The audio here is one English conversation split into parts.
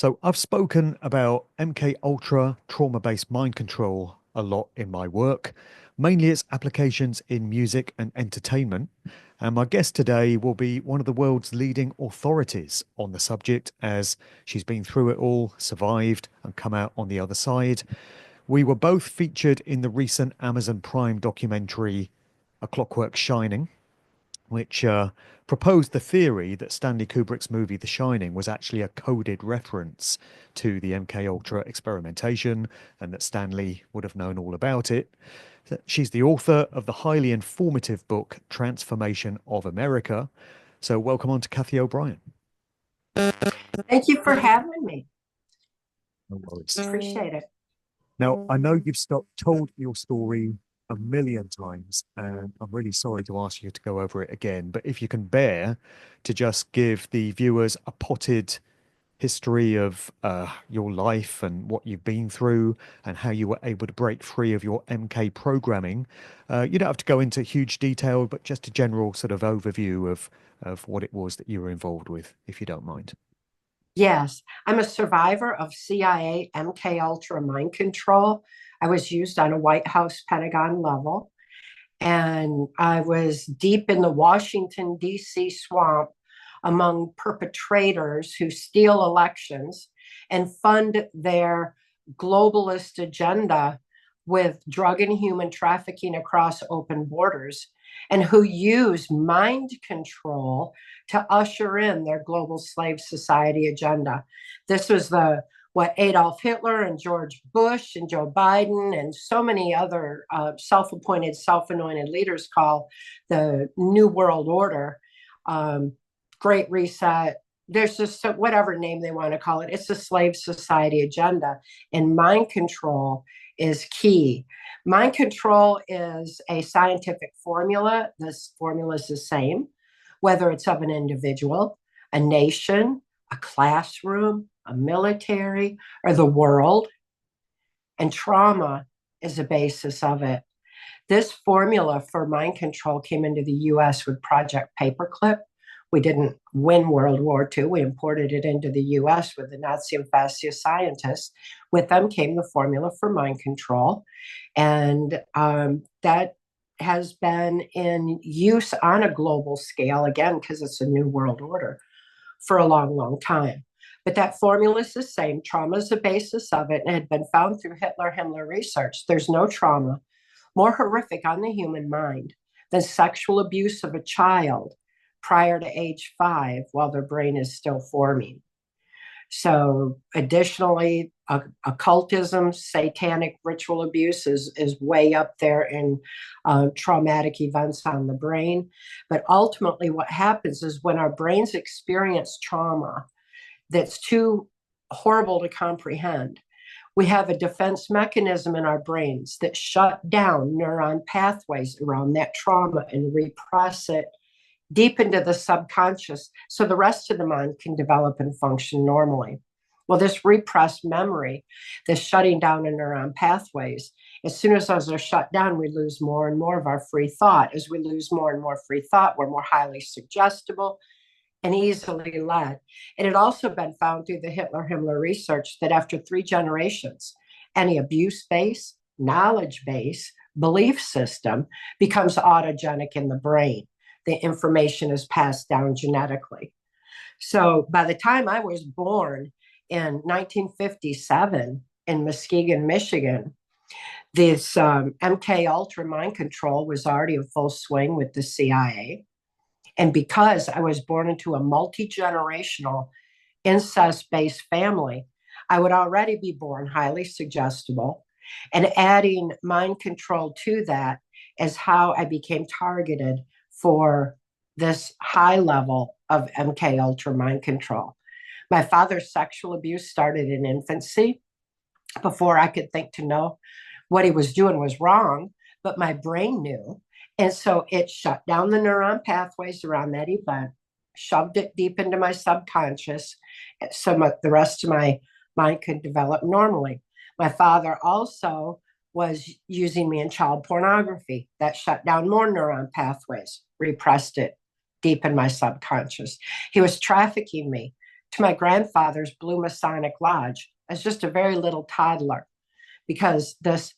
So I've spoken about MK Ultra trauma-based mind control a lot in my work, mainly its applications in music and entertainment. And my guest today will be one of the world's leading authorities on the subject, as she's been through it all, survived, and come out on the other side. We were both featured in the recent Amazon Prime documentary, A Clockwork Shining, which proposed the theory that Stanley Kubrick's movie The Shining was actually a coded reference to the MK Ultra experimentation, and that Stanley would have known all about it. She's the author of the highly informative book Transformation of America. So welcome on to Cathy O'Brien. Thank you for having me. No worries. Appreciate it. Now, I know you've told your story a million times, and I'm really sorry to ask you to go over it again, but if you can bear to just give the viewers a potted history of your life and what you've been through and how you were able to break free of your MK programming. You don't have to go into huge detail, but just a general sort of overview of what it was that you were involved with, if you don't mind. Yes, I'm a survivor of CIA MK Ultra mind control. I was used on a White House Pentagon level, and I was deep in the Washington, D.C. swamp among perpetrators who steal elections and fund their globalist agenda with drug and human trafficking across open borders, and who use mind control to usher in their global slave society agenda. This was the what Adolf Hitler and George Bush and Joe Biden and so many other self-appointed, self-anointed leaders call the New World Order, Great Reset. There's just whatever name they want to call it. It's a slave society agenda, and mind control is key. Mind control is a scientific formula. This formula is the same, whether it's of an individual, a nation, a classroom, a military, or the world. And trauma is the basis of it. This formula for mind control came into the US with Project Paperclip. We didn't win World War II. We imported it into the US with the Nazi and fascist scientists. With them came the formula for mind control. And that has been in use on a global scale, again, because it's a new world order, for a long, long time. But that formula is the same. Trauma is the basis of it, and it had been found through Hitler-Himmler research. There's no trauma more horrific on the human mind than sexual abuse of a child prior to age 5 while their brain is still forming. So additionally, occultism, satanic ritual abuse is way up there in traumatic events on the brain. But ultimately what happens is when our brains experience trauma that's too horrible to comprehend, we have a defense mechanism in our brains that shut down neuron pathways around that trauma and repress it deep into the subconscious so the rest of the mind can develop and function normally. Well, this repressed memory, this shutting down of neuron pathways, as soon as those are shut down, we lose more and more of our free thought. As we lose more and more free thought, we're more highly suggestible and easily led. It had also been found through the Hitler-Himmler research that after 3 generations, any abuse base, knowledge base, belief system becomes autogenic in the brain. The information is passed down genetically. So by the time I was born in 1957 in Muskegon, Michigan, this MK Ultra mind control was already in full swing with the CIA. And because I was born into a multi-generational incest-based family, I would already be born highly suggestible. And adding mind control to that is how I became targeted for this high level of MK Ultra mind control. My father's sexual abuse started in infancy. Before I could think to know what he was doing was wrong, but my brain knew. And so it shut down the neuron pathways around that event, shoved it deep into my subconscious so the rest of my mind could develop normally. My father also was using me in child pornography. That shut down more neuron pathways, repressed it deep in my subconscious. He was trafficking me to my grandfather's Blue Masonic Lodge as just a very little toddler, because this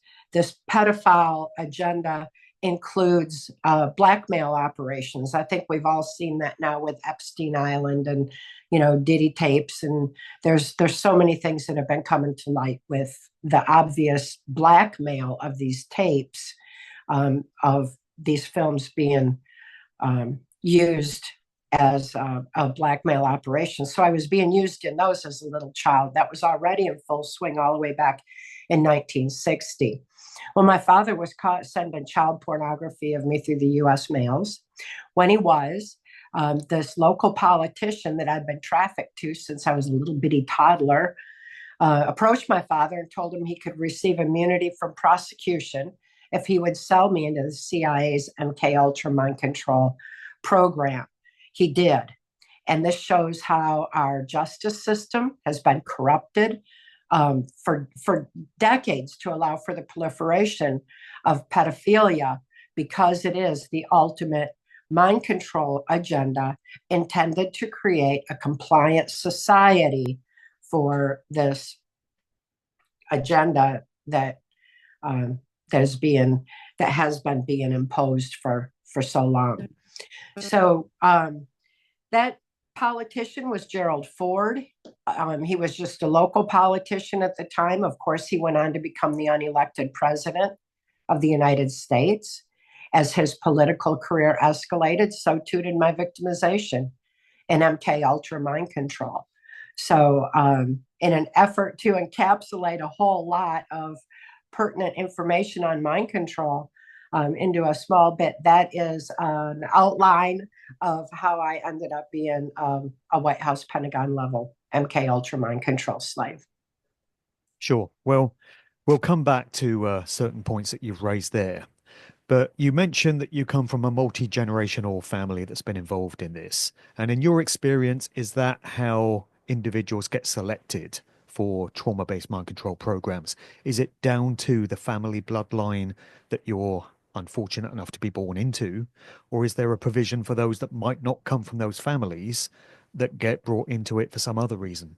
pedophile agenda includes blackmail operations. I think we've all seen that now with Epstein Island and Diddy tapes, and there's so many things that have been coming to light with the obvious blackmail of these tapes, of these films being used as a blackmail operation. So I was being used in those as a little child. That was already in full swing all the way back in 1960. Well, my father was caught sending child pornography of me through the U.S. mails. When he was, this local politician that I'd been trafficked to since I was a little bitty toddler approached my father and told him he could receive immunity from prosecution if he would sell me into the CIA's MK Ultra mind control program. He did. And this shows how our justice system has been corrupted for decades to allow for the proliferation of pedophilia, because it is the ultimate mind control agenda intended to create a compliant society for this agenda that has been being imposed for so long. So that politician was Gerald Ford. He was just a local politician at the time. Of course, he went on to become the unelected president of the United States. As his political career escalated, so too did my victimization in MK Ultra mind control. So in an effort to encapsulate a whole lot of pertinent information on mind control into a small bit, that is an outline of how I ended up being a White House Pentagon level MK Ultra mind control slave. Sure. Well, we'll come back to certain points that you've raised there. But you mentioned that you come from a multi-generational family that's been involved in this. And in your experience, is that how individuals get selected for trauma-based mind control programs? Is it down to the family bloodline that you're unfortunate enough to be born into? Or is there a provision for those that might not come from those families that get brought into it for some other reason?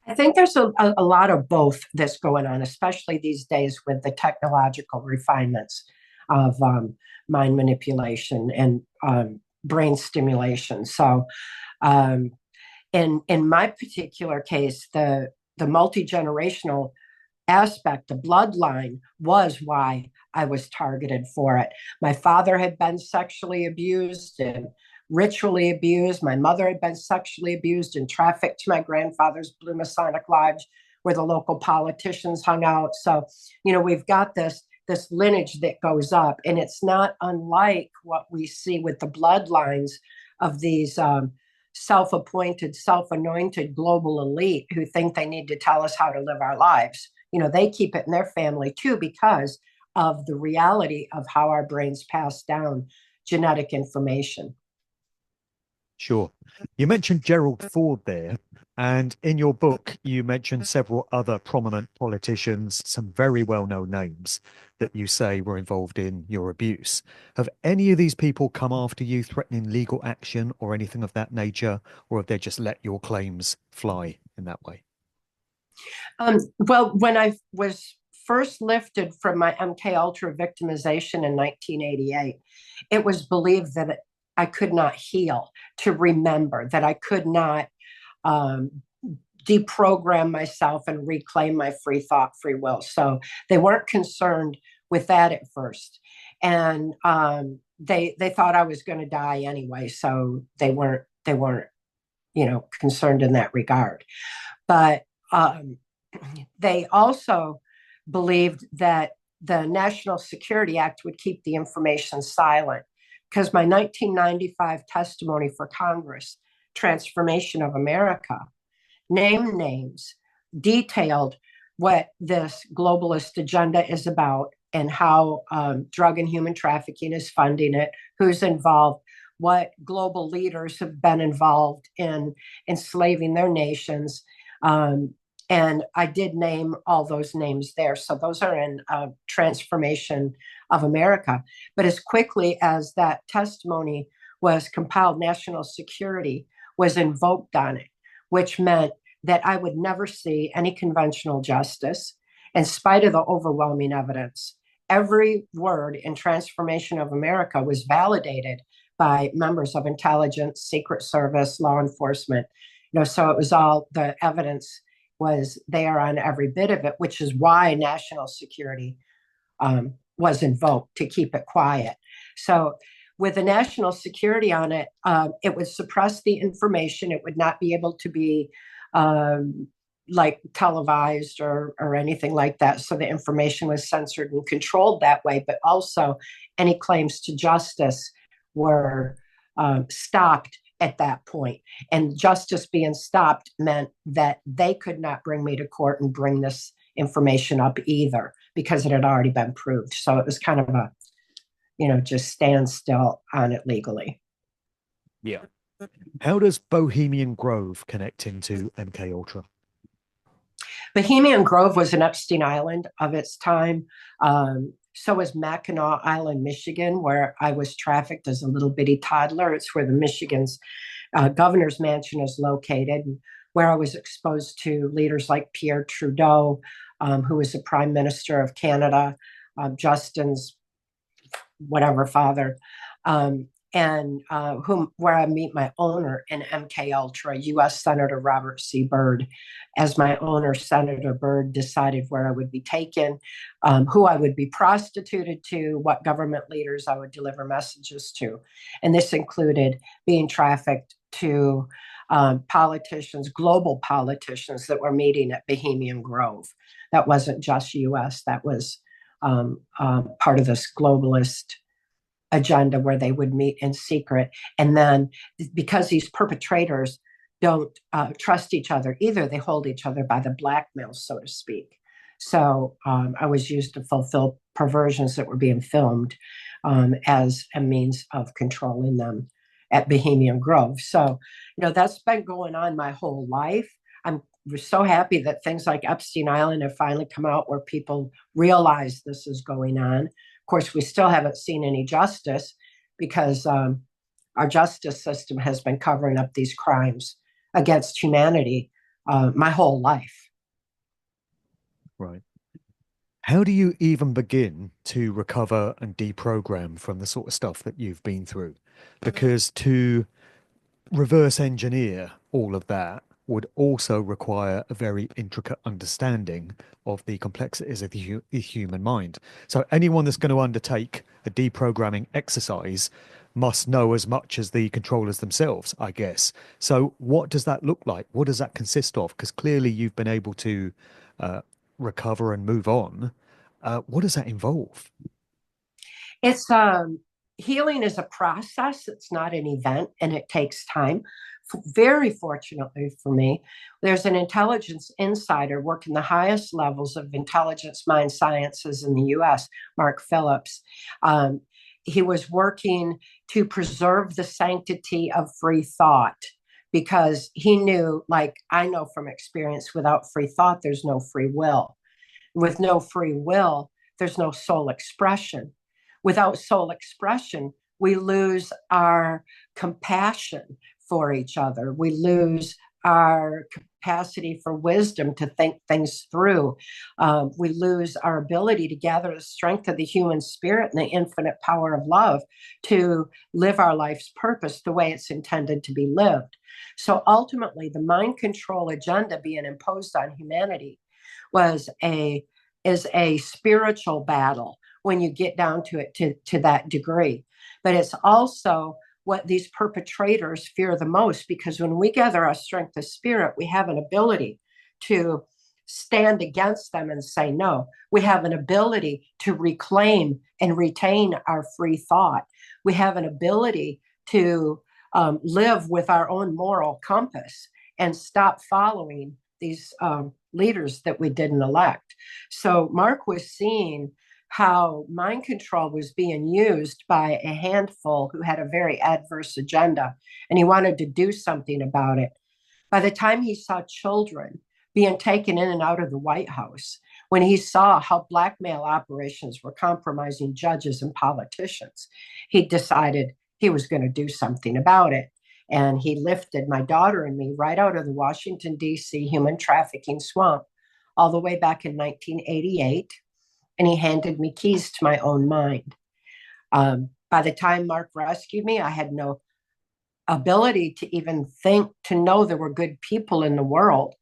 I think there's a lot of both that's going on, especially these days with the technological refinements of mind manipulation and brain stimulation. So in my particular case, the multi-generational aspect, the bloodline, was why I was targeted for it. My father had been sexually abused and ritually abused. My mother had been sexually abused and trafficked to my grandfather's Blue Masonic Lodge, where the local politicians hung out. So, we've got this lineage that goes up, and it's not unlike what we see with the bloodlines of these self-appointed, self-anointed global elite who think they need to tell us how to live our lives. They keep it in their family too, because of the reality of how our brains pass down genetic information. Sure. You mentioned Gerald Ford there, and in your book, you mentioned several other prominent politicians, some very well-known names that you say were involved in your abuse. Have any of these people come after you threatening legal action or anything of that nature, or have they just let your claims fly in that way? Well, when I was first lifted from my MK Ultra victimization in 1988, it was believed that I could not heal, to remember, that I could not deprogram myself and reclaim my free thought, free will. So they weren't concerned with that at first. And they thought I was going to die anyway. So they weren't, concerned in that regard. But they also believed that the National Security Act would keep the information silent, because my 1995 testimony for Congress, Trance Formation of America, named names, detailed what this globalist agenda is about and how drug and human trafficking is funding it, who's involved, what global leaders have been involved in enslaving their nations. And I did name all those names there. So those are in Transformation of America. But as quickly as that testimony was compiled, national security was invoked on it. which meant that I would never see any conventional justice in spite of the overwhelming evidence. Every word in Transformation of America was validated by members of intelligence, Secret Service, law enforcement. So it was all the evidence was there on every bit of it, which is why national security was invoked to keep it quiet. So with the national security on it, it would suppress the information. It would not be able to be like televised or anything like that. So the information was censored and controlled that way, but also any claims to justice were stopped at that point. And justice being stopped meant that they could not bring me to court and bring this information up either because it had already been proved. So it was kind of a, just stand still on it legally. Yeah. How does Bohemian Grove connect into MK Ultra? Bohemian Grove was an Epstein Island of its time. So was Mackinac Island, Michigan, where I was trafficked as a little bitty toddler. It's where the Michigan's governor's mansion is located, where I was exposed to leaders like Pierre Trudeau, who was the Prime Minister of Canada, Justin's whatever father, where I meet my owner in MK Ultra, U.S. Senator Robert C. Byrd. As my owner, Senator Byrd, decided where I would be taken, who I would be prostituted to, what government leaders I would deliver messages to. And this included being trafficked to politicians, global politicians that were meeting at Bohemian Grove. That wasn't just U.S., that was part of this globalist agenda where they would meet in secret. And then because these perpetrators don't trust each other either, they hold each other by the blackmail, so to speak. So I was used to fulfill perversions that were being filmed as a means of controlling them at Bohemian Grove. So, that's been going on my whole life. I'm so happy that things like Epstein Island have finally come out where people realize this is going on. Of course, we still haven't seen any justice because our justice system has been covering up these crimes against humanity my whole life. Right. How do you even begin to recover and deprogram from the sort of stuff that you've been through? Because to reverse engineer all of that would also require a very intricate understanding of the complexities of the human mind. So anyone that's going to undertake a deprogramming exercise must know as much as the controllers themselves, I guess. So what does that look like? What does that consist of? Because clearly you've been able to recover and move on. What does that involve? It's healing is a process. It's not an event, and it takes time. Very fortunately for me, there's an intelligence insider working the highest levels of intelligence mind sciences in the U.S., Mark Phillips. He was working to preserve the sanctity of free thought because he knew, like I know from experience, without free thought, there's no free will. With no free will, there's no soul expression. Without soul expression, we lose our compassion for each other. We lose our capacity for wisdom to think things through. We lose our ability to gather the strength of the human spirit and the infinite power of love to live our life's purpose the way it's intended to be lived. So ultimately, the mind control agenda being imposed on humanity is a spiritual battle when you get down to it to that degree. But it's also what these perpetrators fear the most, because when we gather our strength of spirit, we have an ability to stand against them and say no. We have an ability to reclaim and retain our free thought. We have an ability to live with our own moral compass and stop following these leaders that we didn't elect. So Mark was seeing how mind control was being used by a handful who had a very adverse agenda, and he wanted to do something about it. By the time he saw children being taken in and out of the White House, when he saw how blackmail operations were compromising judges and politicians, he decided he was going to do something about it. And he lifted my daughter and me right out of the Washington, D.C. human trafficking swamp all the way back in 1988. And he handed me keys to my own mind. By the time Mark rescued me, I had no ability to even think to know there were good people in the world.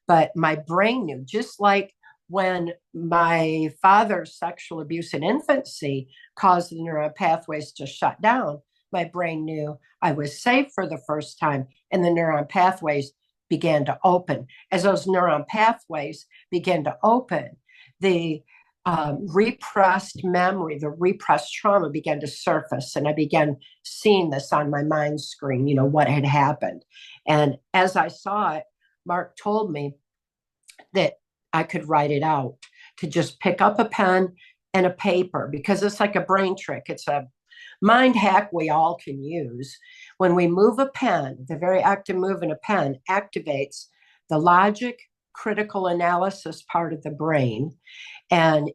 But my brain knew, just like when my father's sexual abuse in infancy caused the neural pathways to shut down, my brain knew I was safe for the first time, and the neuron pathways began to open. As those neuron pathways began to open, the repressed memory, the repressed trauma began to surface. And I began seeing this on my mind screen, what had happened. And as I saw it, Mark told me that I could write it out, to just pick up a pen and a paper, because it's like a brain trick. It's a mind hack we all can use. When we move a pen, the very act of moving a pen activates the logic, critical analysis part of the brain. And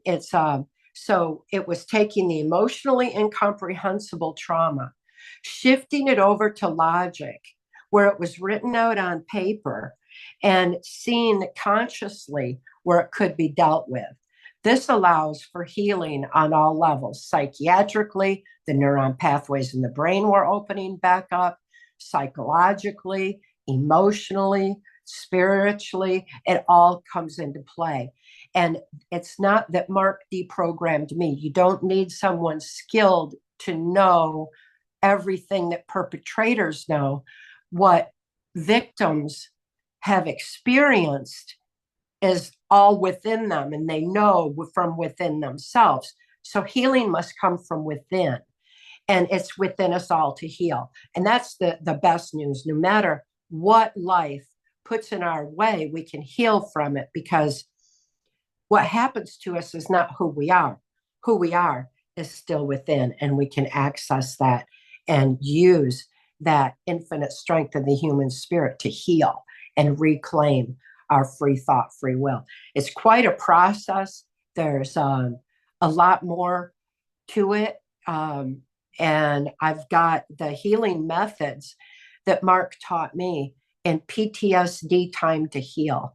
so it was taking the emotionally incomprehensible trauma, shifting it over to logic, where it was written out on paper, and seeing consciously where it could be dealt with. This allows for healing on all levels. Psychiatrically, the neuron pathways in the brain were opening back up. Psychologically, emotionally, spiritually, it all comes into play. And it's not that Mark deprogrammed me. You don't need someone skilled to know everything that perpetrators know. What victims have experienced is all within them, and they know from within themselves. So healing must come from within, and it's within us all to heal. And that's the best news. No matter what life puts in our way, we can heal from it, because what happens to us is not who we are. Who we are is still within, and we can access that and use that infinite strength of the human spirit to heal and reclaim our free thought, free will. It's quite a process. There's a lot more to it. And I've got the healing methods that Mark taught me in PTSD Time to Heal.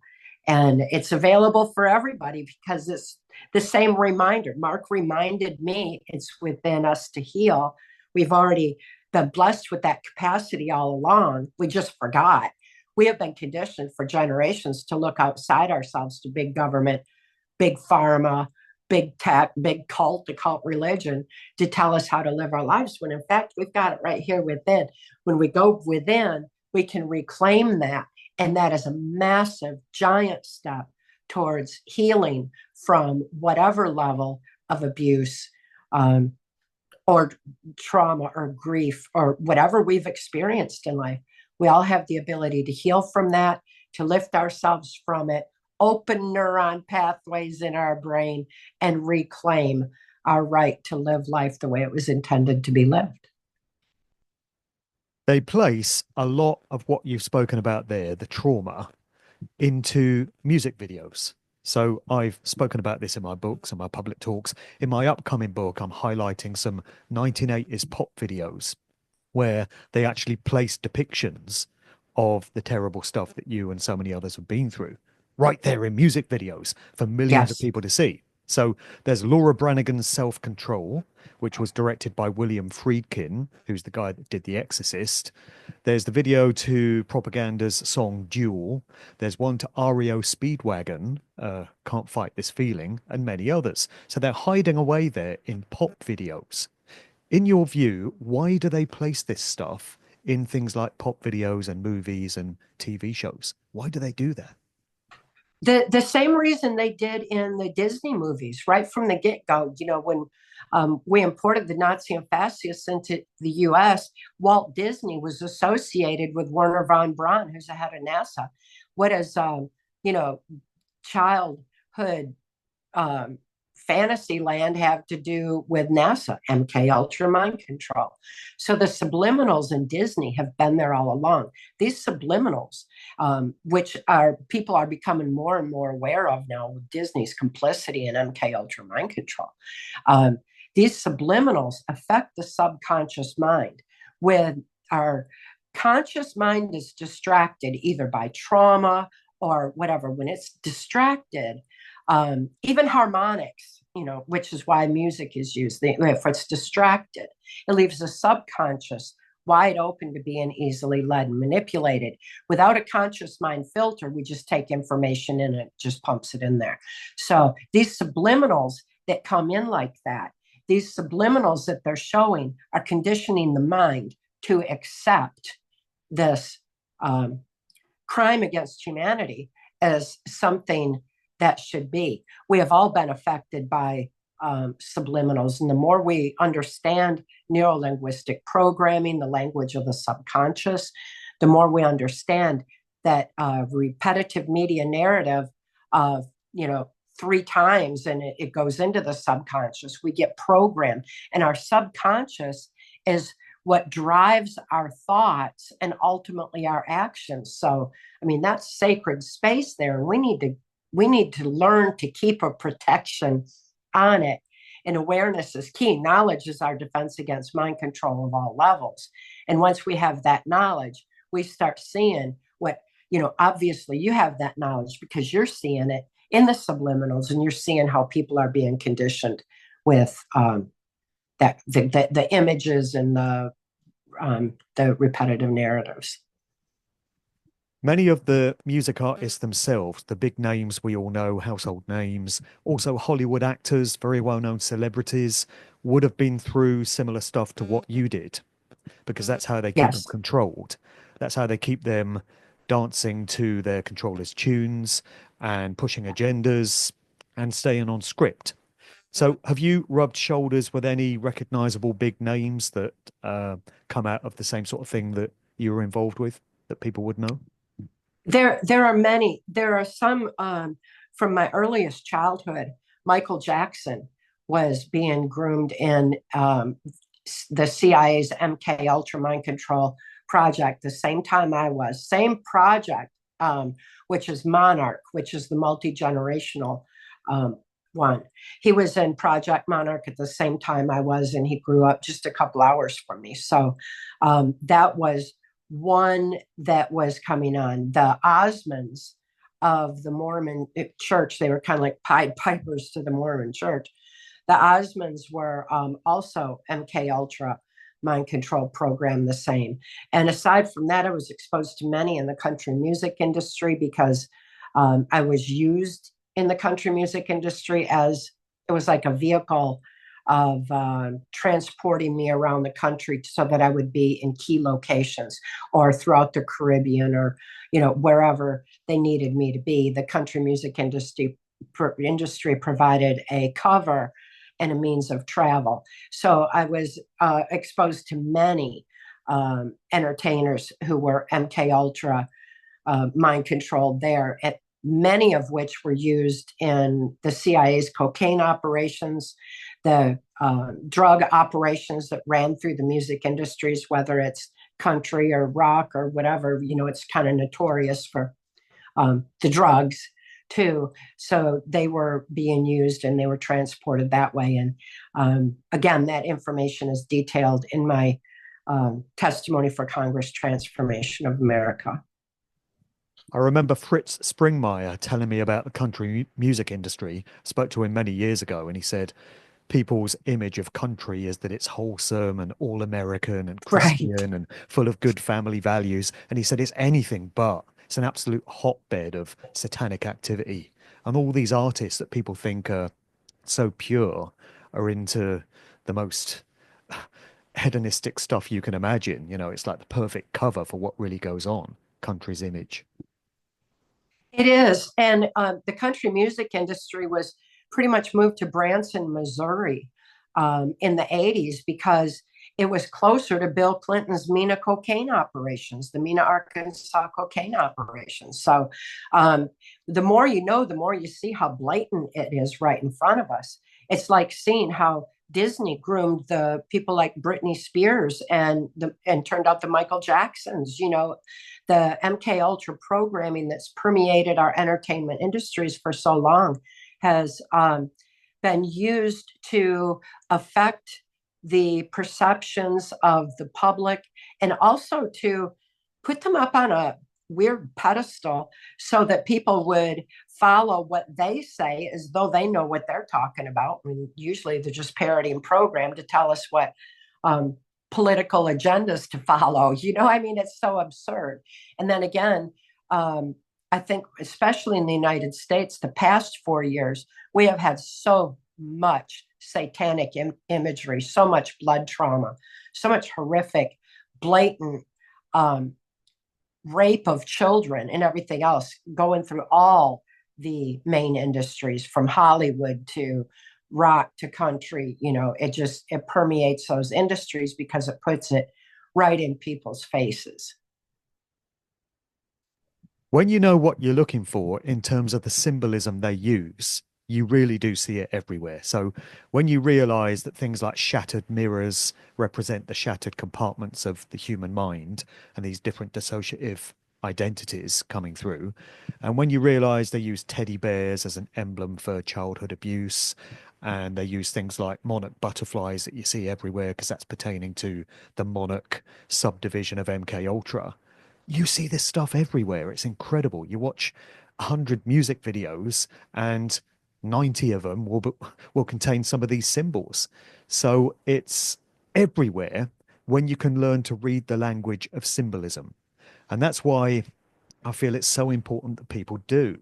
And it's available for everybody, because it's the same reminder. Mark reminded me it's within us to heal. We've already been blessed with that capacity all along. We just forgot. We have been conditioned for generations to look outside ourselves to big government, big pharma, big tech, big cult, occult religion to tell us how to live our lives, when in fact, we've got it right here within. When we go within, we can reclaim that. And that is a massive, giant step towards healing from whatever level of abuse or trauma or grief or whatever we've experienced in life. We all have the ability to heal from that, to lift ourselves from it, open neuron pathways in our brain, and reclaim our right to live life the way it was intended to be lived. They place a lot of what you've spoken about there, the trauma, into music videos. So I've spoken about this in my books and my public talks. In my upcoming book, I'm highlighting some 1980s pop videos where they actually place depictions of the terrible stuff that you and so many others have been through right there in music videos for millions of Yes. people to see. So there's Laura Branigan's Self Control, which was directed by William Friedkin, who's the guy that did The Exorcist. There's the video to Propaganda's song Duel. There's one to REO Speedwagon, Can't Fight This Feeling, and many others. So they're hiding away there in pop videos. In your view, why do they place this stuff in things like pop videos and movies and TV shows? Why do they do that? The same reason they did in the Disney movies, right from the get-go. When we imported the Nazi and fascists into the US, Walt Disney was associated with Werner von Braun, who's the head of NASA. What does childhood fantasy land have to do with NASA? MK Ultra mind control. So the subliminals in Disney have been there all along. These subliminals, which people are becoming more and more aware of now with Disney's complicity in MK Ultra mind control. These subliminals affect the subconscious mind with our conscious mind is distracted either by trauma or whatever. When it's distracted, even harmonics, which is why music is used, if it's distracted, it leaves the subconscious wide open to being easily led and manipulated. Without a conscious mind filter, we just take information in and it just pumps it in there. So these subliminals that come in like that, these subliminals that they're showing are conditioning the mind to accept this crime against humanity as something that should be. We have all been affected by subliminals. And the more we understand neurolinguistic programming, the language of the subconscious, the more we understand that repetitive media narrative of, 3 times and it goes into the subconscious. We get programmed, and our subconscious is what drives our thoughts and ultimately our actions. So, that's sacred space there. And we need to learn to keep a protection on it. And awareness is key. Knowledge is our defense against mind control of all levels. And once we have that knowledge, we start seeing what, obviously you have that knowledge because you're seeing it in the subliminals, and you're seeing how people are being conditioned with the images and the repetitive narratives. Many of the music artists themselves, the big names we all know, household names, also Hollywood actors, very well-known celebrities, would have been through similar stuff to what you did, because that's how they keep them Yes. controlled. That's how they keep them dancing to their controllers' tunes and pushing agendas and staying on script. So have you rubbed shoulders with any recognizable big names that come out of the same sort of thing that you were involved with that people would know? There are many. There are some from my earliest childhood. Michael Jackson was being groomed in the CIA's MK Ultra Mind Control project the same time I was. Same project, which is Monarch, which is the multi-generational one. He was in Project Monarch at the same time I was, and he grew up just a couple hours from me. So that was one that was coming on. The Osmonds of the Mormon church, they were kind of like Pied Pipers to the Mormon church. The Osmonds were also MK Ultra mind control program, the same. And aside from that, I was exposed to many in the country music industry because I was used in the country music industry as it was like a vehicle of transporting me around the country so that I would be in key locations or throughout the Caribbean or, wherever they needed me to be. The country music industry provided a cover and a means of travel. So I was exposed to many entertainers who were MK Ultra mind controlled there, at many of which were used in the CIA's cocaine operations, the drug operations that ran through the music industries, whether it's country or rock or whatever. It's kind of notorious for the drugs too. So they were being used and they were transported that way. And again, that information is detailed in my testimony for Congress, Trance Formation of America. I remember Fritz Springmeier telling me about the country music industry. I spoke to him many years ago, and he said people's image of country is that it's wholesome and all American and Right. Christian and full of good family values. And he said it's anything but. It's an absolute hotbed of satanic activity. And all these artists that people think are so pure are into the most hedonistic stuff you can imagine. It's like the perfect cover for what really goes on, country's image. It is. And the country music industry was pretty much moved to Branson, Missouri in the 80s because it was closer to Bill Clinton's Mena cocaine operations, the Mena, Arkansas cocaine operations. So the more you know, the more you see how blatant it is right in front of us. It's like seeing how Disney groomed the people like Britney Spears and turned out the Michael Jacksons. The MK Ultra programming that's permeated our entertainment industries for so long has been used to affect the perceptions of the public and also to put them up on a weird pedestal so that people would follow what they say as though they know what they're talking about. I mean, usually they're just parodying program to tell us what um, political agendas to follow. I mean, it's so absurd. And then again, I think, especially in the United States, the past 4 years, we have had so much satanic imagery, so much blood trauma, so much horrific, blatant um, rape of children and everything else going through all the main industries from Hollywood to rock to country. It permeates those industries because it puts it right in people's faces. When you know what you're looking for in terms of the symbolism they use, you really do see it everywhere. So when you realize that things like shattered mirrors represent the shattered compartments of the human mind and these different dissociative identities coming through, and when you realize they use teddy bears as an emblem for childhood abuse, and they use things like monarch butterflies that you see everywhere because that's pertaining to the monarch subdivision of MK Ultra, you see this stuff everywhere. It's incredible. You watch 100 music videos and 90 of them will contain some of these symbols. So it's everywhere when you can learn to read the language of symbolism. And that's why I feel it's so important that people do.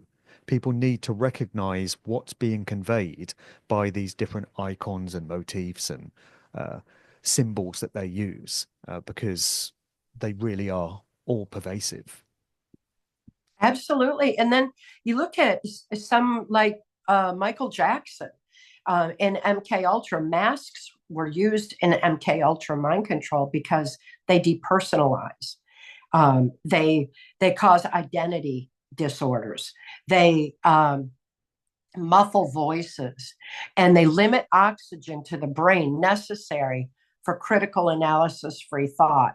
People need to recognize what's being conveyed by these different icons and motifs and uh, symbols that they use, because they really are all pervasive. Absolutely. And then you look at some like Michael Jackson in MK Ultra. Masks were used in MK Ultra mind control because they depersonalize. They cause identity disorders. They muffle voices, and they limit oxygen to the brain necessary for critical analysis free thought.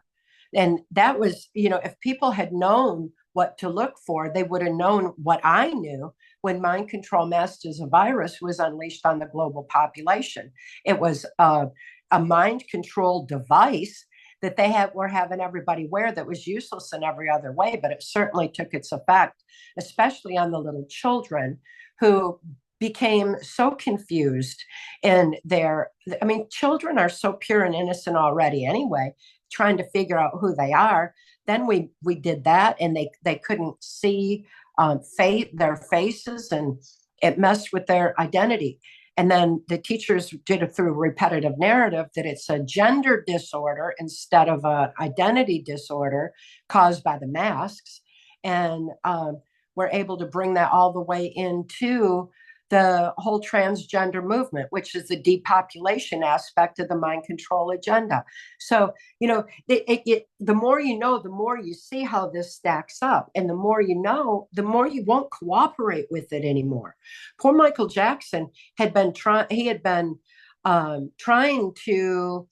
And that was, if people had known what to look for, they would have known what I knew when mind control masked as a virus was unleashed on the global population. It was a mind control device that were having everybody wear that was useless in every other way, but it certainly took its effect, especially on the little children who became so confused in children are so pure and innocent already anyway, trying to figure out who they are. Then we did that, and they couldn't see their faces, and it messed with their identity. And then the teachers did it through repetitive narrative that it's a gender disorder instead of an identity disorder caused by the masks. And we're able to bring that all the way into the whole transgender movement, which is the depopulation aspect of the mind control agenda. So, the more you know, the more you see how this stacks up. And the more you know, the more you won't cooperate with it anymore. Poor Michael Jackson had been trying to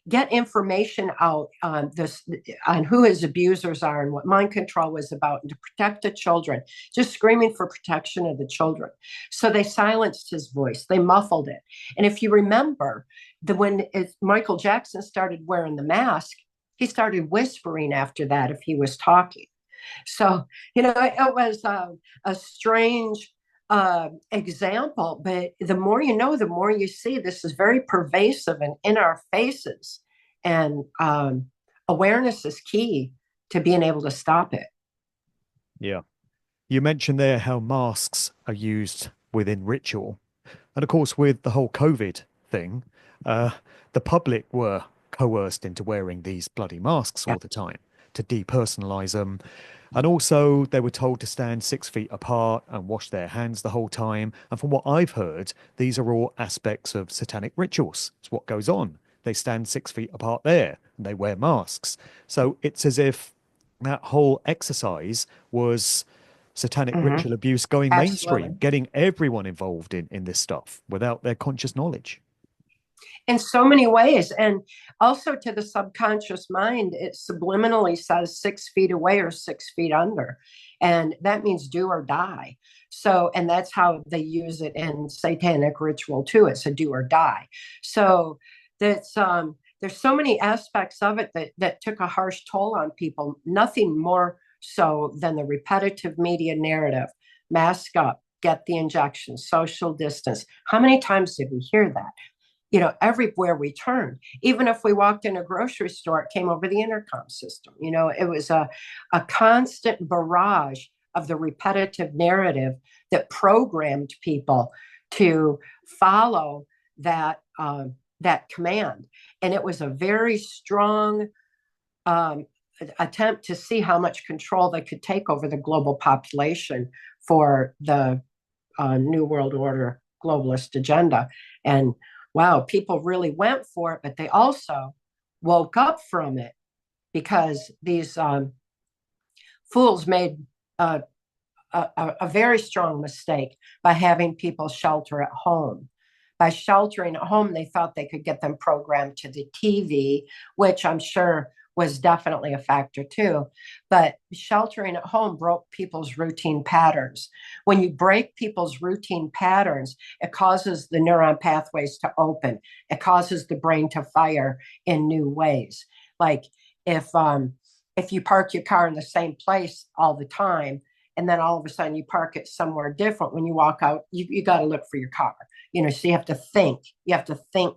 get information out on who his abusers are and what mind control was about, and to protect the children, just screaming for protection of the children. So they silenced his voice, they muffled it. And if you remember, when Michael Jackson started wearing the mask, he started whispering after that if he was talking. So it was a strange example, but the more you know, the more you see this is very pervasive and in our faces. And awareness is key to being able to stop it. Yeah. You mentioned there how masks are used within ritual. And of course, with the whole COVID thing, uh, the public were coerced into wearing these bloody masks Yeah. all the time to depersonalize them. And also, they were told to stand 6 feet apart and wash their hands the whole time. And from what I've heard, these are all aspects of satanic rituals. It's what goes on. They stand 6 feet apart there and they wear masks. So it's as if that whole exercise was satanic Mm-hmm. ritual abuse going Absolutely. mainstream, getting everyone involved in this stuff without their conscious knowledge. In so many ways. And also to the subconscious mind, it subliminally says 6 feet away or 6 feet under. And that means do or die. So, and that's how they use it in satanic ritual too. It's a do or die. So that's, there's so many aspects of it that took a harsh toll on people. Nothing more so than the repetitive media narrative: mask up, get the injection, social distance. How many times did we hear that? Everywhere we turned, even if we walked in a grocery store, it came over the intercom system. It was a constant barrage of the repetitive narrative that programmed people to follow that command. And it was a very strong um, attempt to see how much control they could take over the global population for the New World Order globalist agenda. And wow, people really went for it, but they also woke up from it because these fools made a very strong mistake by having people shelter at home. By sheltering at home, they thought they could get them programmed to the TV, which I'm sure was definitely a factor too. But sheltering at home broke people's routine patterns. When you break people's routine patterns, it causes the neuron pathways to open. It causes the brain to fire in new ways. Like if you park your car in the same place all the time, and then all of a sudden you park it somewhere different, when you walk out, you got to look for your car. So you have to think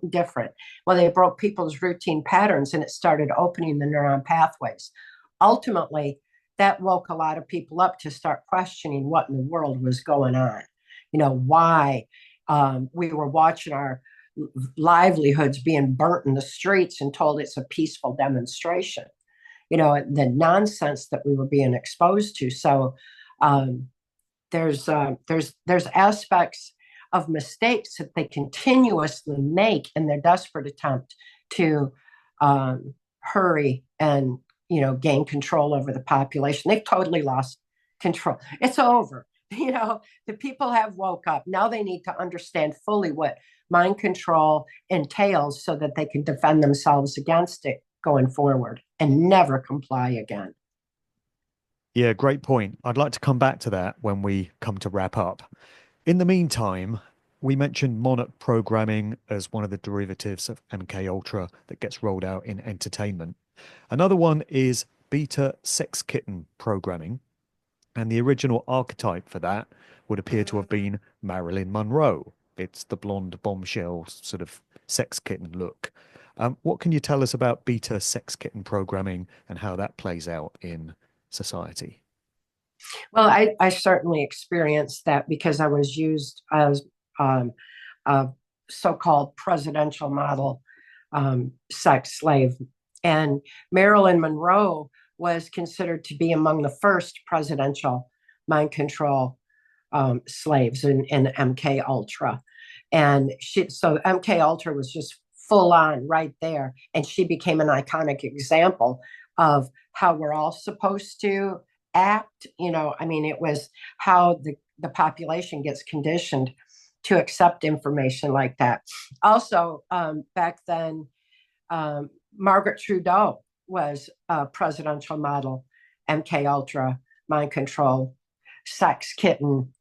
different. Well, they broke people's routine patterns and it started opening the neuron pathways. Ultimately, that woke a lot of people up to start questioning what in the world was going on. Why we were watching our livelihoods being burnt in the streets and told it's a peaceful demonstration. The nonsense that we were being exposed to. So there's aspects of mistakes that they continuously make in their desperate attempt to hurry and gain control over the population. They've totally lost control. It's over. The people have woke up. Now they need to understand fully what mind control entails so that they can defend themselves against it going forward and never comply again. Yeah, great point. I'd like to come back to that when we come to wrap up. In the meantime, we mentioned monarch programming as one of the derivatives of MK Ultra that gets rolled out in entertainment. Another one is beta sex kitten programming, and the original archetype for that would appear to have been Marilyn Monroe. It's the blonde bombshell sort of sex kitten look. What can you tell us about beta sex kitten programming and how that plays out in society? Well, I certainly experienced that because I was used as a so-called presidential model sex slave. And Marilyn Monroe was considered to be among the first presidential mind control slaves in MK Ultra. And so MK Ultra was just full on right there. And she became an iconic example of how we're all supposed to act. It was how the population gets conditioned to accept information like that. Also, back then, Margaret Trudeau was a presidential model, MK Ultra, mind control, sex kitten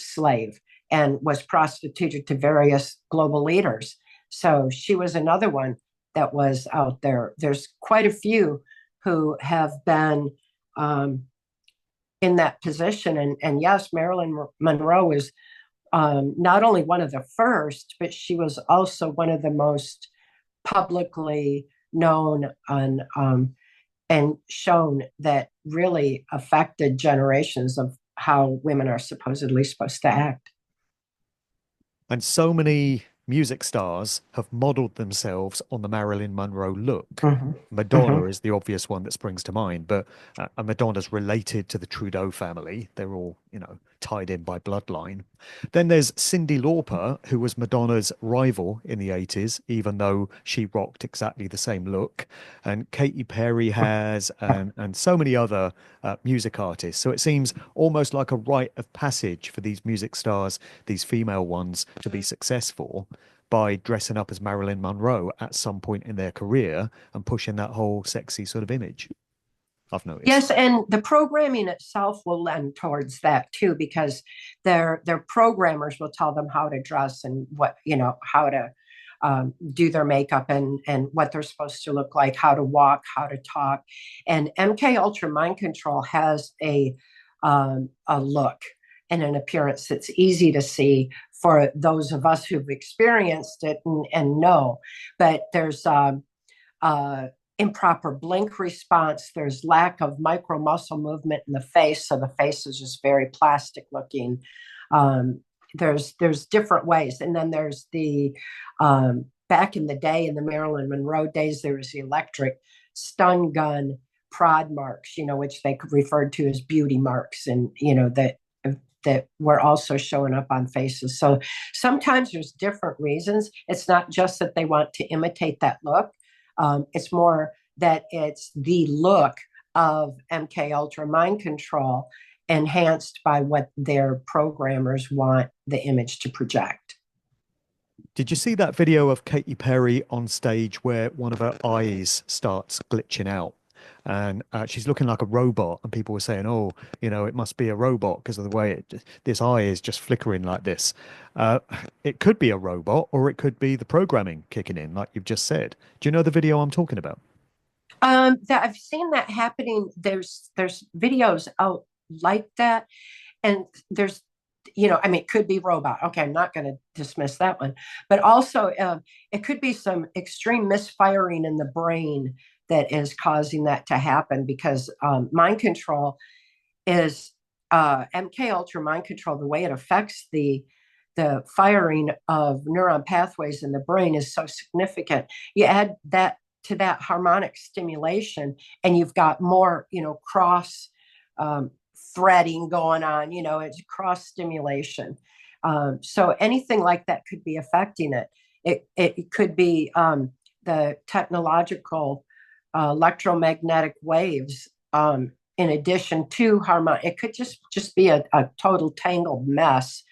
slave, and was prostituted to various global leaders. So she was another one that was out there. There's quite a few who have been in that position. And yes, Marilyn Monroe is not only one of the first, but she was also one of the most publicly known and shown that really affected generations of how women are supposedly supposed to act. And so many music stars have modeled themselves on the Marilyn Monroe look. Mm-hmm. Madonna Mm-hmm. is the obvious one that springs to mind, but Madonna's related to the Trudeau family. They're all, tied in by bloodline. Then there's Cyndi Lauper, who was Madonna's rival in the 80s, even though she rocked exactly the same look. And Katy Perry has, and so many other music artists. So it seems almost like a rite of passage for these music stars, these female ones, to be successful by dressing up as Marilyn Monroe at some point in their career and pushing that whole sexy sort of image. I've noticed. Yes, and the programming itself will lend towards that too, because their programmers will tell them how to dress and how to do their makeup and what they're supposed to look like, how to walk, how to talk. And MK Ultra Mind Control has a look and an appearance that's easy to see for those of us who've experienced it and know. But there's improper blink response. There's lack of micro muscle movement in the face, so the face is just very plastic looking. There's different ways, and then there's the back in the day, in the Marilyn Monroe days, there was the electric stun gun prod marks, which they referred to as beauty marks, and that were also showing up on faces. So sometimes there's different reasons. It's not just that they want to imitate that look. It's more that it's the look of MK Ultra Mind Control enhanced by what their programmers want the image to project. Did you see that video of Katy Perry on stage where one of her eyes starts glitching out? And she's looking like a robot, and people were saying, "Oh, it must be a robot because of the way this eye is just flickering like this." It could be a robot, or it could be the programming kicking in, like you've just said. Do you know the video I'm talking about? That I've seen that happening. There's videos out like that, and there's it could be robot. Okay, I'm not going to dismiss that one, but also it could be some extreme misfiring in the brain that is causing that to happen, because mind control is MK Ultra Mind Control. The way it affects the firing of neuron pathways in the brain is so significant. You add that to that harmonic stimulation, and you've got more, cross threading going on. It's cross stimulation. So anything like that could be affecting it. It could be the technological electromagnetic waves, in addition to harmonic. It could just be a total tangled mess,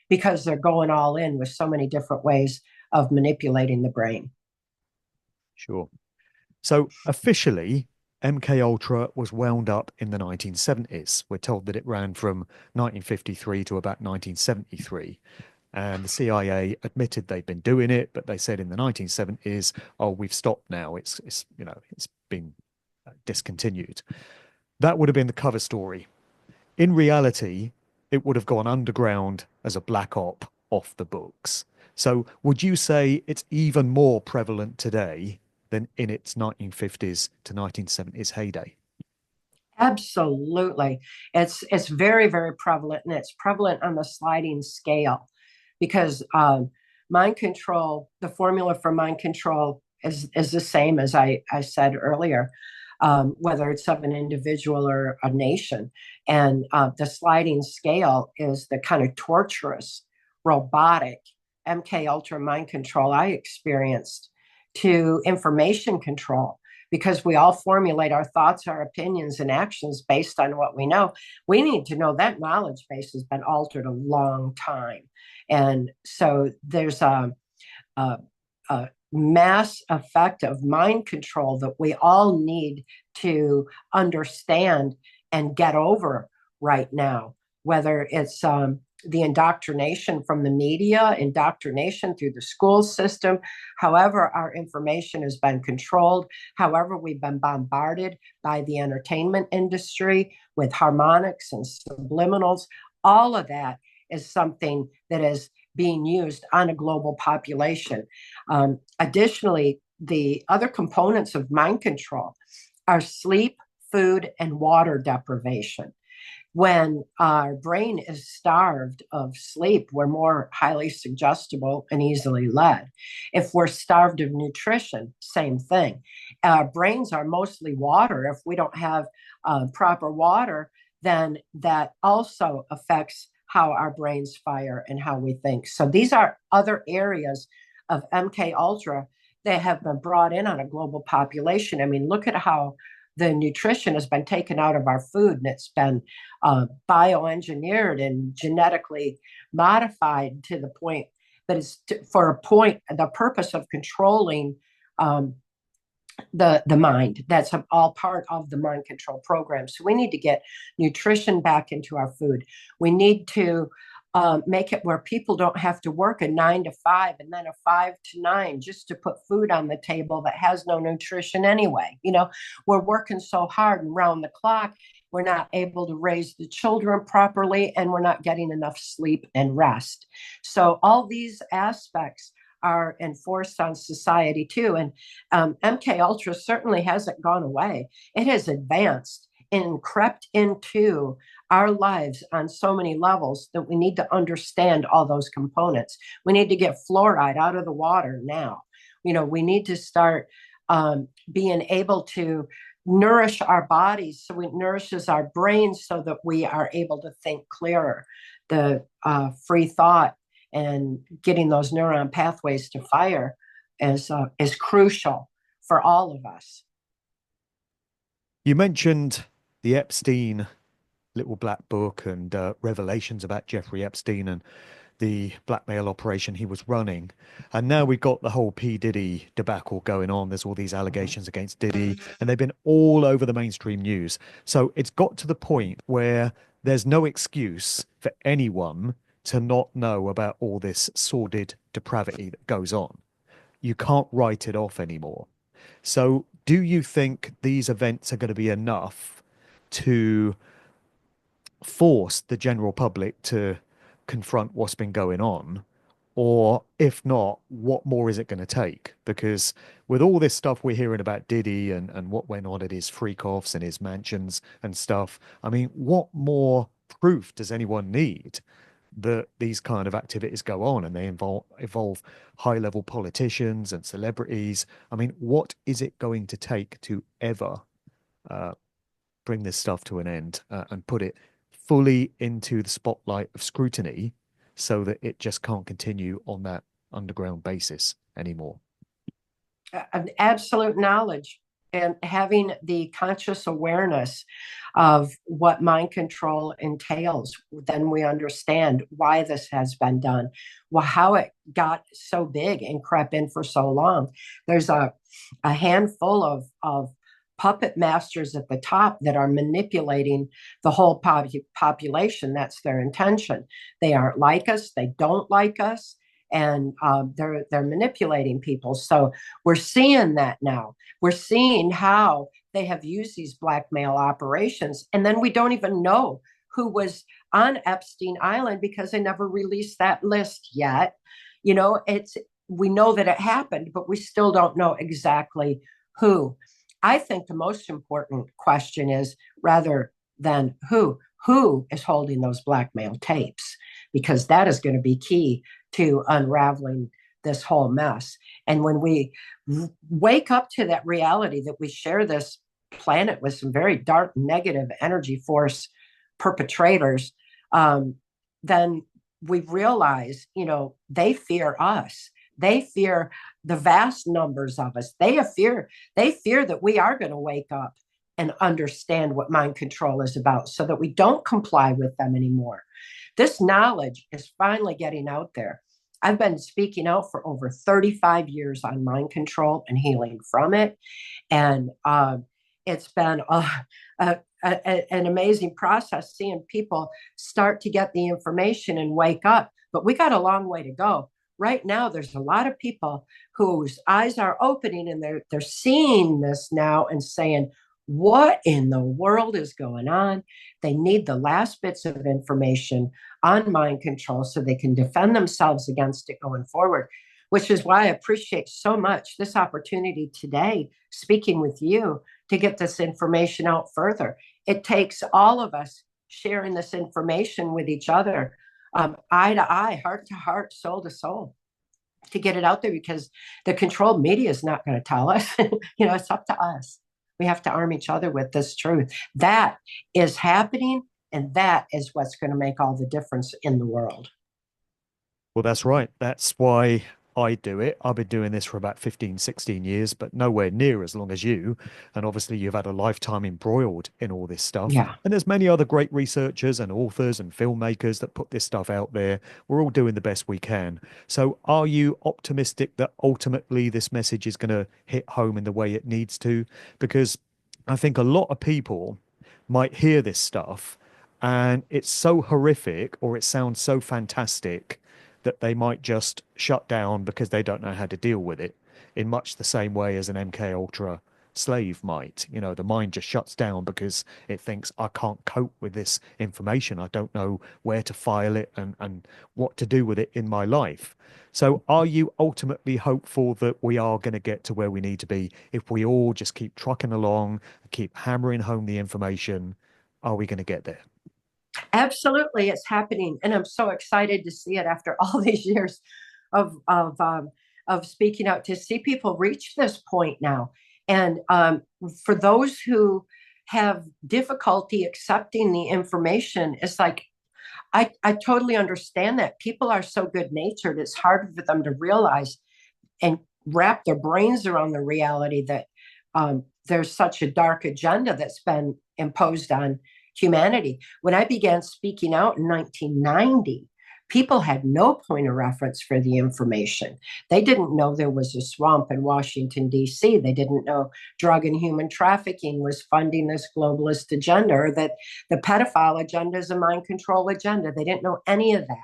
because they're going all in with so many different ways of manipulating the brain. Sure. So officially, MK Ultra was wound up in the 1970s. We're told that it ran from 1953 to about 1973. And the CIA admitted they'd been doing it, but they said in the 1970s, "Oh, we've stopped now. It's been discontinued." That would have been the cover story. In reality, it would have gone underground as a black op off the books. So would you say it's even more prevalent today than in its 1950s to 1970s heyday? Absolutely. It's very, very prevalent, and it's prevalent on the sliding scale, because mind control, the formula for mind control is the same as I said earlier, whether it's of an individual or a nation. And the sliding scale is the kind of torturous, robotic MK Ultra mind control I experienced to information control, because we all formulate our thoughts, our opinions, and actions based on what we know. We need to know that knowledge base has been altered a long time. And so there's a mass effect of mind control that we all need to understand and get over right now, whether it's the indoctrination from the media, indoctrination through the school system, however our information has been controlled, however we've been bombarded by the entertainment industry with harmonics and subliminals. All of that is something that is being used on a global population. Additionally, the other components of mind control are sleep, food, and water deprivation. When our brain is starved of sleep, we're more highly suggestible and easily led. If we're starved of nutrition, same thing. Our brains are mostly water. If we don't have proper water, then that also affects how our brains fire and how we think. So these are other areas of MK Ultra that have been brought in on a global population. I mean, look at how the nutrition has been taken out of our food, and it's been bioengineered and genetically modified to the point that it's the purpose of controlling the mind. That's all part of the mind control program. So we need to get nutrition back into our food. We need to make it where people don't have to work a 9 to 5 and then a 5 to 9 just to put food on the table that has no nutrition anyway. We're working so hard and round the clock. We're not able to raise the children properly, and we're not getting enough sleep and rest. So all these aspects are enforced on society too. And MK Ultra certainly hasn't gone away. It has advanced and crept into our lives on so many levels that we need to understand all those components. We need to get fluoride out of the water now. We need to start being able to nourish our bodies so it nourishes our brains so that we are able to think clearer. The free thought and getting those neuron pathways to fire is crucial for all of us. You mentioned the Epstein little black book and revelations about Jeffrey Epstein and the blackmail operation he was running. And now we've got the whole P. Diddy debacle going on. There's all these allegations against Diddy, and they've been all over the mainstream news. So it's got to the point where there's no excuse for anyone to not know about all this sordid depravity that goes on. You can't write it off anymore. So do you think these events are going to be enough to force the general public to confront what's been going on? Or if not, what more is it going to take? Because with all this stuff we're hearing about Diddy and what went on at his freak offs and his mansions and stuff, I mean, what more proof does anyone need that these kind of activities go on and they involve high level politicians and celebrities? I mean, what is it going to take to ever uh, bring this stuff to an end and put it fully into the spotlight of scrutiny so that it just can't continue on that underground basis anymore? An absolute knowledge and having the conscious awareness of what mind control entails, then we understand why this has been done, how it got so big and crept in for so long. There's a handful of puppet masters at the top that are manipulating the whole population. That's their intention. They aren't like us. They don't like us. And they're manipulating people. So we're seeing that now. We're seeing how they have used these blackmail operations, and then we don't even know who was on Epstein Island because they never released that list yet. We know that it happened, but we still don't know exactly who. I think the most important question is, rather than who is holding those blackmail tapes, because that is going to be key to unraveling this whole mess. And when we wake up to that reality that we share this planet with some very dark, negative energy force perpetrators, then we realize, they fear us. They fear the vast numbers of us. They fear that we are going to wake up and understand what mind control is about so that we don't comply with them anymore. This knowledge is finally getting out there. I've been speaking out for over 35 years on mind control and healing from it. And it's been an amazing process seeing people start to get the information and wake up. But we got a long way to go. Right now, there's a lot of people whose eyes are opening and they're seeing this now and saying, what in the world is going on? They need the last bits of information on mind control so they can defend themselves against it going forward, which is why I appreciate so much this opportunity today, speaking with you, to get this information out further. It takes all of us sharing this information with each other, eye to eye, heart to heart, soul to soul, to get it out there, because the controlled media is not going to tell us. It's up to us. We have to arm each other with this truth. That is happening, and that is what's going to make all the difference in the world. Well, that's right. That's why I do it. I've been doing this for about 15, 16 years, but nowhere near as long as you. And obviously, you've had a lifetime embroiled in all this stuff. Yeah. And there's many other great researchers and authors and filmmakers that put this stuff out there. We're all doing the best we can. So are you optimistic that ultimately this message is going to hit home in the way it needs to? Because I think a lot of people might hear this stuff And it's so horrific, or it sounds so fantastic, that they might just shut down because they don't know how to deal with it, in much the same way as an MK Ultra slave might. You know, the mind just shuts down because it thinks, I can't cope with this information. I don't know where to file it and what to do with it in my life. So are you ultimately hopeful that we are going to get to where we need to be if we all just keep trucking along, keep hammering home the information? Are we going to get there? Absolutely, it's happening, and I'm so excited to see it after all these years of of um, of speaking out, to see people reach this point now. And for those who have difficulty accepting the information, it's like I totally understand that people are so good natured. It's hard for them to realize and wrap their brains around the reality that there's such a dark agenda that's been imposed on humanity. When I began speaking out in 1990, people had no point of reference for the information. They didn't know there was a swamp in Washington, D.C. They didn't know drug and human trafficking was funding this globalist agenda, or that the pedophile agenda is a mind control agenda. They didn't know any of that.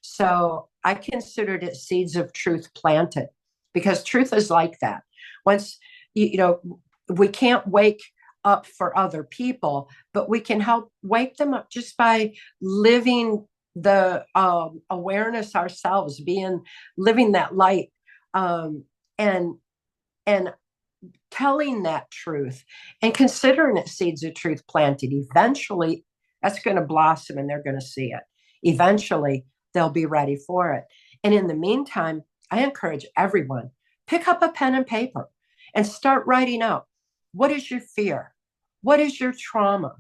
So I considered it seeds of truth planted, because truth is like that. Once, you know, we can't wake up for other people, but we can help wake them up just by living the awareness ourselves, being living that light, and and telling that truth and considering it seeds of truth planted. Eventually, that's going to blossom and they're going to see it. Eventually, they'll be ready for it. And in the meantime, I encourage everyone, pick up a pen and paper and start writing out, what is your fear? What is your trauma?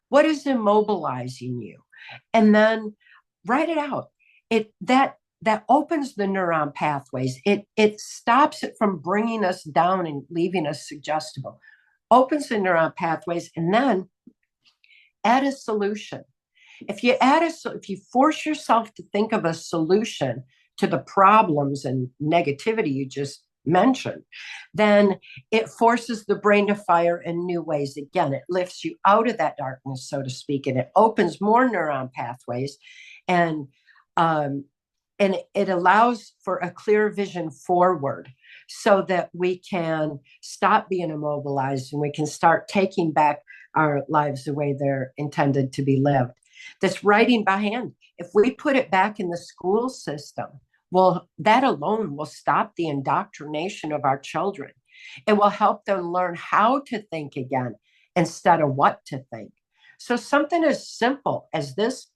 What is immobilizing you? And then write it out. That opens the neuron pathways. It stops it from bringing us down and leaving us suggestible. Opens the neuron pathways, and then add a solution. If you force yourself to think of a solution to the problems and negativity you just mentioned, then it forces the brain to fire in new ways. Again, it lifts you out of that darkness, so to speak, and it opens more neuron pathways, and um, and it allows for a clear vision forward, so that we can stop being immobilized and we can start taking back our lives the way they're intended to be lived. This writing by hand, if we put it back in the school system, well, that alone will stop the indoctrination of our children. It will help them learn how to think again instead of what to think. So something as simple as this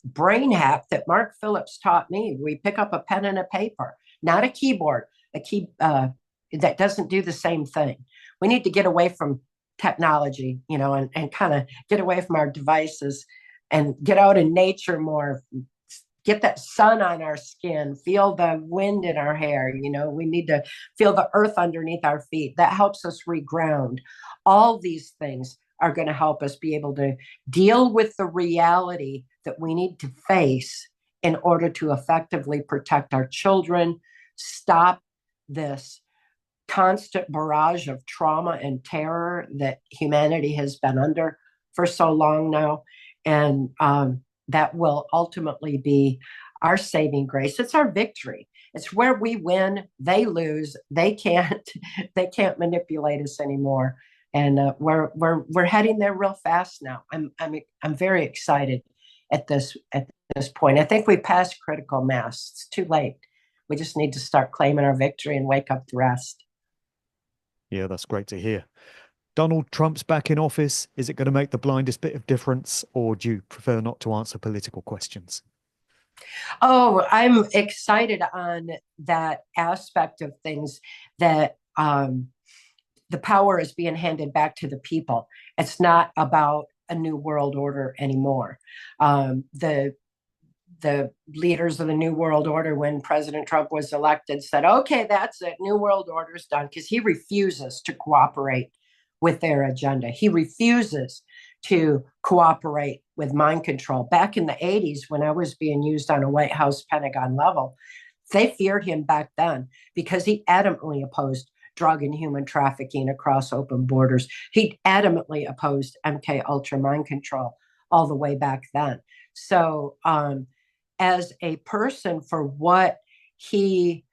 brain hack that Mark Phillips taught me, we pick up a pen and a paper, not a keyboard, a key that doesn't do the same thing. We need to get away from technology, and kind of get away from our devices and get out in nature more, get that sun on our skin, feel the wind in our hair. We need to feel the earth underneath our feet. That helps us reground. All these things are going to help us be able to deal with the reality that we need to face in order to effectively protect our children, stop this constant barrage of trauma and terror that humanity has been under for so long now. And that will ultimately be our saving grace. It's our victory. It's where we win, they lose. They can't manipulate us anymore. And we're heading there real fast now. I'm very excited at this point. I think we passed critical mass. It's too late. We just need to start claiming our victory and wake up the rest. Yeah, that's great to hear. Donald Trump's back in office. Is it going to make the blindest bit of difference, or do you prefer not to answer political questions? Oh, I'm excited on that aspect of things, that the power is being handed back to the people. It's not about a new world order anymore. The leaders of the New World Order, when President Trump was elected, said, okay, that's it. New World Order's done, because he refuses to cooperate with their agenda. He refuses to cooperate with mind control. Back in the 80s, when I was being used on a White House Pentagon level, they feared him back then because he adamantly opposed drug and human trafficking across open borders. He adamantly opposed MK Ultra mind control. all the way back then. So, as a person, for what he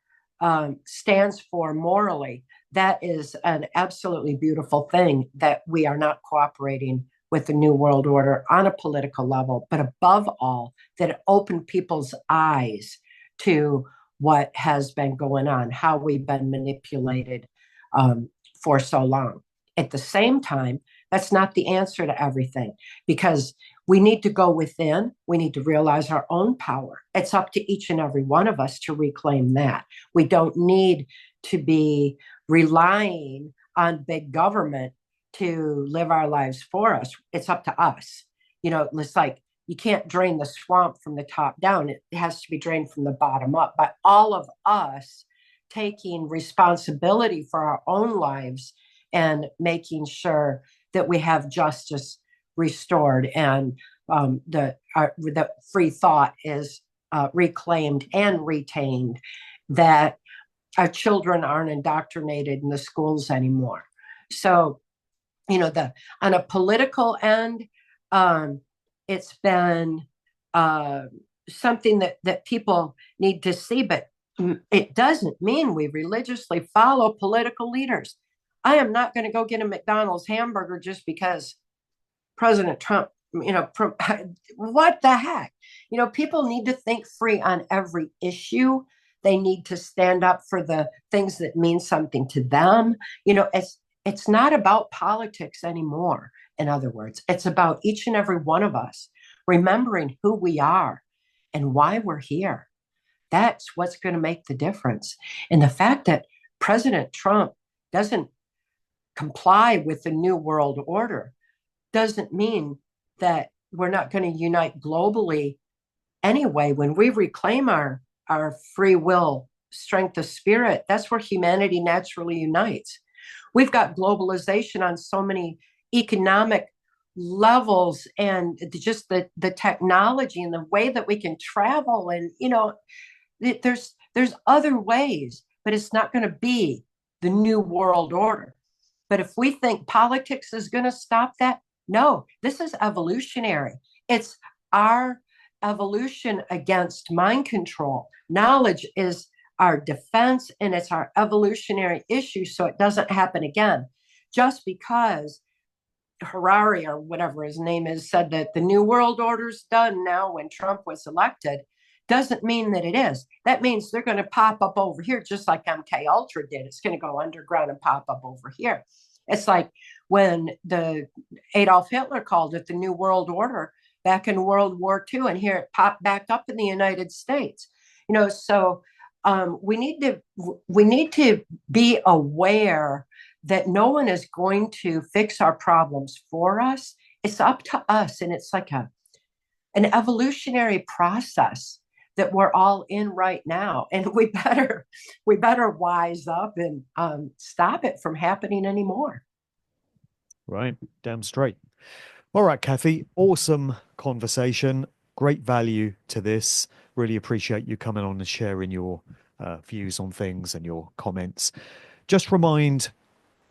stands for morally, that is an absolutely beautiful thing, that we are not cooperating with the New World Order on a political level, but above all, that it opened people's eyes to what has been going on, how we've been manipulated for so long. At the same time, that's not the answer to everything, because we need to go within. We need to realize our own power. It's up to each and every one of us to reclaim that. We don't need to be relying on big government to live our lives for us. It's up to us. It's like you can't drain the swamp from the top down. It has to be drained from the bottom up. By all of us taking responsibility for our own lives and making sure that we have justice restored, and the free thought is reclaimed and retained, that our children aren't indoctrinated in the schools anymore. So, on a political end, it's been something that people need to see, but it doesn't mean we religiously follow political leaders. I am not going to go get a McDonald's hamburger just because President Trump, what the heck? People need to think free on every issue. They need to stand up for the things that mean something to them. It's not about politics anymore. In other words, it's about each and every one of us remembering who we are and why we're here. That's what's going to make the difference. And the fact that President Trump doesn't comply with the New World Order doesn't mean that we're not going to unite globally anyway. When we reclaim our free will, strength of spirit, that's where humanity naturally unites. We've got globalization on so many economic levels, and just the technology and the way that we can travel, and there's other ways, but it's not going to be the New World Order. But if we think politics is going to stop that, no, this is evolutionary. It's our evolution against mind control. Knowledge is our defense, and it's our evolutionary issue, so it doesn't happen again. Just because Harari, or whatever his name is, said that the New World Order's done now when Trump was elected, doesn't mean that it is. That means they're going to pop up over here, just like MK Ultra did. It's going to go underground and pop up over here. It's like when the Adolf Hitler called it the New World Order back in World War II, and here it popped back up in the United States. So we need to be aware that no one is going to fix our problems for us. It's up to us, and it's like an evolutionary process that we're all in right now, and we better wise up and stop it from happening anymore. Right, damn straight. All right, Cathy, awesome conversation. Great value to this. Really appreciate you coming on and sharing your views on things and your comments. Just remind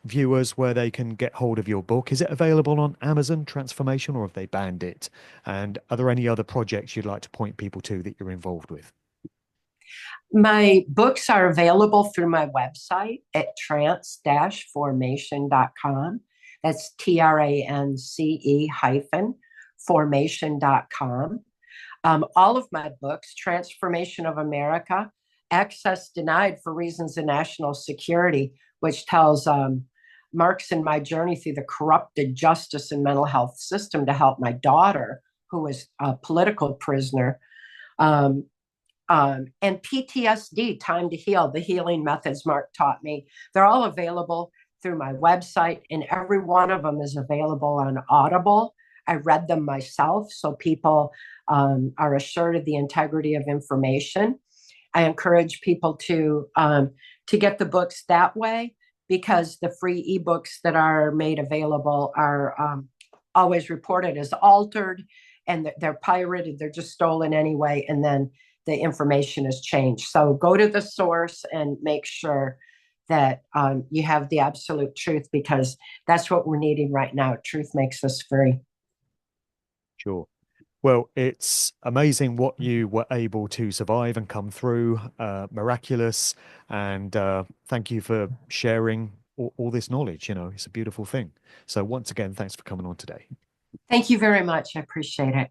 viewers where they can get hold of your book. Is it available on Amazon, Transformation, or have they banned it? And are there any other projects you'd like to point people to that you're involved with? My books are available through my website at trance-formation.com. That's TRANCE-formation.com. All of my books, Transformation of America, Access Denied for Reasons of National Security, which tells Marx and my journey through the corrupted justice and mental health system to help my daughter, who was a political prisoner, and PTSD, Time to Heal, the healing methods Mark taught me. They're all available through my website, and every one of them is available on Audible. I read them myself, so people are assured of the integrity of information. I encourage people to get the books that way, because the free ebooks that are made available are always reported as altered, and they're pirated, they're just stolen anyway, and then the information is changed. So go to the source and make sure that you have the absolute truth, because that's what we're needing right now. Truth makes us free. Sure. Well, it's amazing what you were able to survive and come through. Miraculous. And thank you for sharing all this knowledge. It's a beautiful thing. So, once again, thanks for coming on today. Thank you very much. I appreciate it.